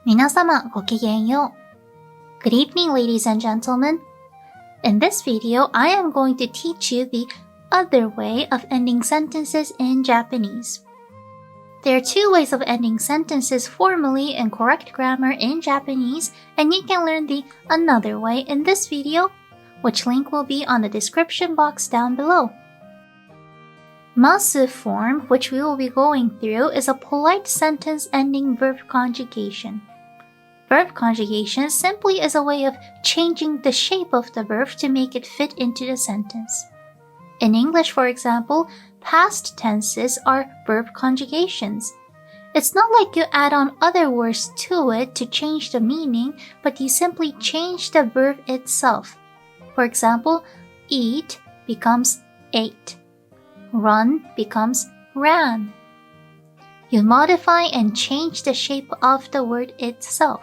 皆様ごきげんよう. Good evening, ladies and gentlemen. In this video, I am going to teach you the other way of ending sentences in Japanese. There are two ways of ending sentences formally in correct grammar in Japanese, and you can learn the another way in this video, which link will be on the description box down below. Masu form, which we will be going through, is a polite sentence ending verb conjugation. Verb conjugation simply is a way of changing the shape of the verb to make it fit into the sentence. In English, for example, past tenses are verb conjugations. It's not like you add on other words to it to change the meaning, but you simply change the verb itself. For example, eat becomes ate. Run becomes ran. You modify and change the shape of the word itself.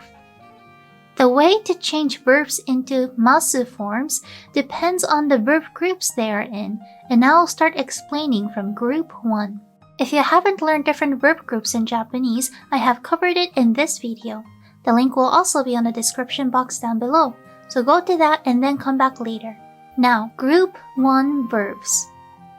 The way to change verbs into masu forms depends on the verb groups they are in, and I will start explaining from group 1. If you haven't learned different verb groups in Japanese, I have covered it in this video. The link will also be on the description box down below, so go to that and then come back later. Now, group 1 verbs.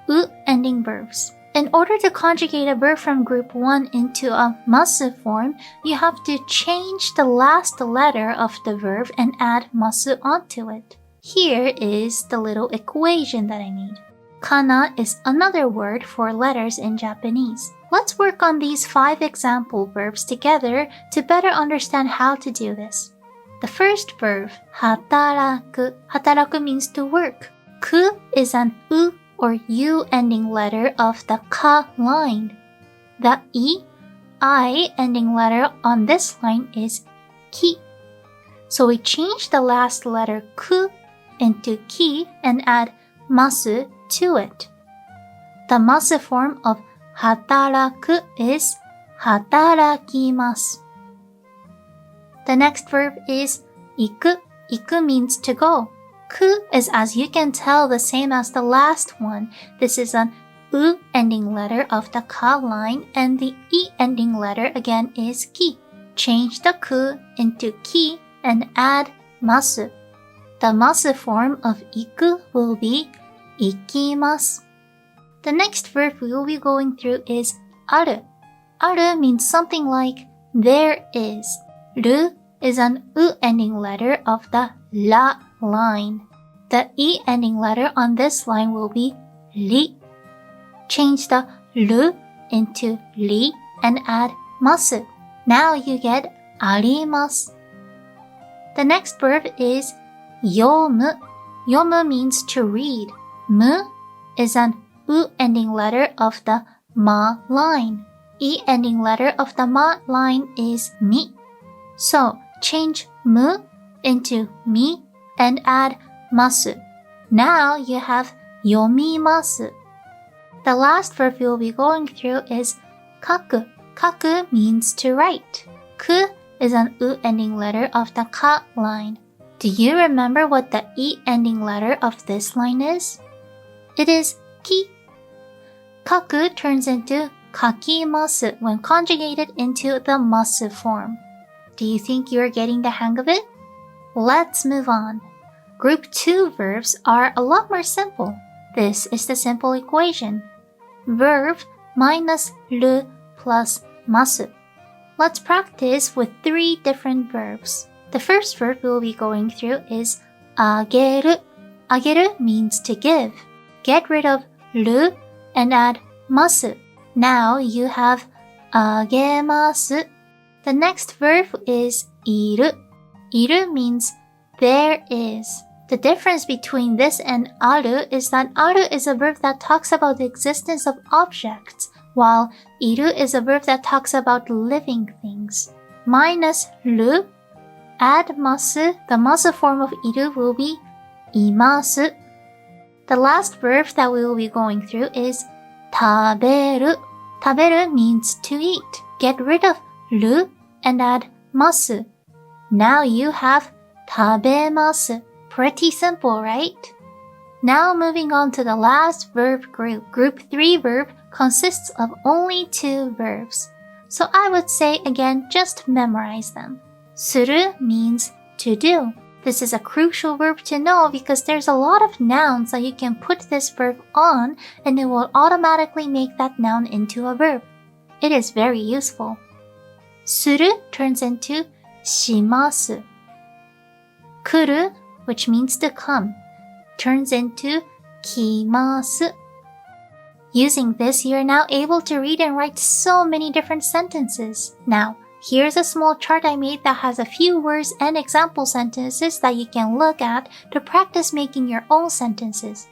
U ending verbs. In order to conjugate a verb from group 1 into a masu form, you have to change the last letter of the verb and add masu onto it. Here is the little equation that I made. Kana is another word for letters in Japanese. Let's work on these 5 example verbs together to better understand how to do this. The first verb, hataraku. Hataraku means to work. Ku is an u or U ending letter of the ka line. The I ending letter on this line is ki. So we change the last letter ku into ki and add masu to it. The masu form of hataraku is hatarakimasu. The next verb is iku. Iku means to go. Ku is, as you can tell, the same as the last one. This is an u ending letter of the ka line, and the I ending letter again is ki. Change the ku into ki and add masu. The masu form of iku will be ikimasu. The next verb we will be going through is aru. Aru means something like there is. Ru is an u ending letter of the la line. The I ending letter on this line will be ri. Change the ru into ri and add masu. Now you get arimasu. The next verb is yomu. Yomu means to read. Mu is an u ending letter of the ma line. I ending letter of the ma line is mi. So change mu into mi and add masu. Now you have yomimasu. The last verb we will be going through is kaku. Kaku means to write. Ku is an u ending letter of the ka line. Do you remember what the I ending letter of this line is? It is ki. Kaku turns into kakimasu when conjugated into the masu form. Do you think you are getting the hang of it? Let's move on. Group 2 verbs are a lot more simple. This is the simple equation. Verb minus ru plus masu. Let's practice with 3 different verbs. The first verb we will be going through is ageru. Ageru means to give. Get rid of ru and add masu. Now you have agemasu. The next verb is iru. Iru means there is. The difference between this and aru is that aru is a verb that talks about the existence of objects, while iru is a verb that talks about living things. Minus ru, add masu. The masu form of iru will be imasu. The last verb that we will be going through is taberu. Taberu means to eat. Get rid of ru and add masu. Now you have tabemasu. Pretty simple, right? Now moving on to the last verb group. Group 3 verb consists of only 2 verbs. So I would say again, just memorize them. Suru means to do. This is a crucial verb to know because there's a lot of nouns that you can put this verb on and it will automatically make that noun into a verb. It is very useful. Suru turns into shimasu. Kuru, which means to come, turns into kimasu. Using this, you're now able to read and write so many different sentences. Now, here's a small chart I made that has a few words and example sentences that you can look at to practice making your own sentences.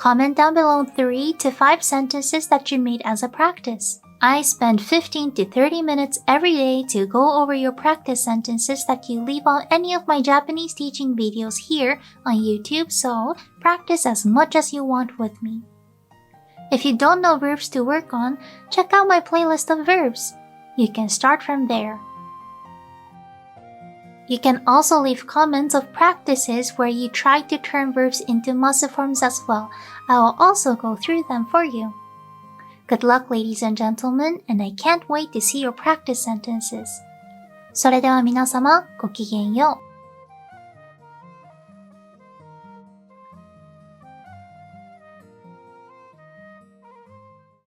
Comment down below 3 to 5 sentences that you made as a practice. I spend 15 to 30 minutes every day to go over your practice sentences that you leave on any of my Japanese teaching videos here on YouTube, so practice as much as you want with me. If you don't know verbs to work on, check out my playlist of verbs. You can start from there. You can also leave comments of practices where you try to turn verbs into masu forms as well. I will also go through them for you. Good luck, ladies and gentlemen, and I can't wait to see your practice sentences. それでは皆様、ごきげんよう。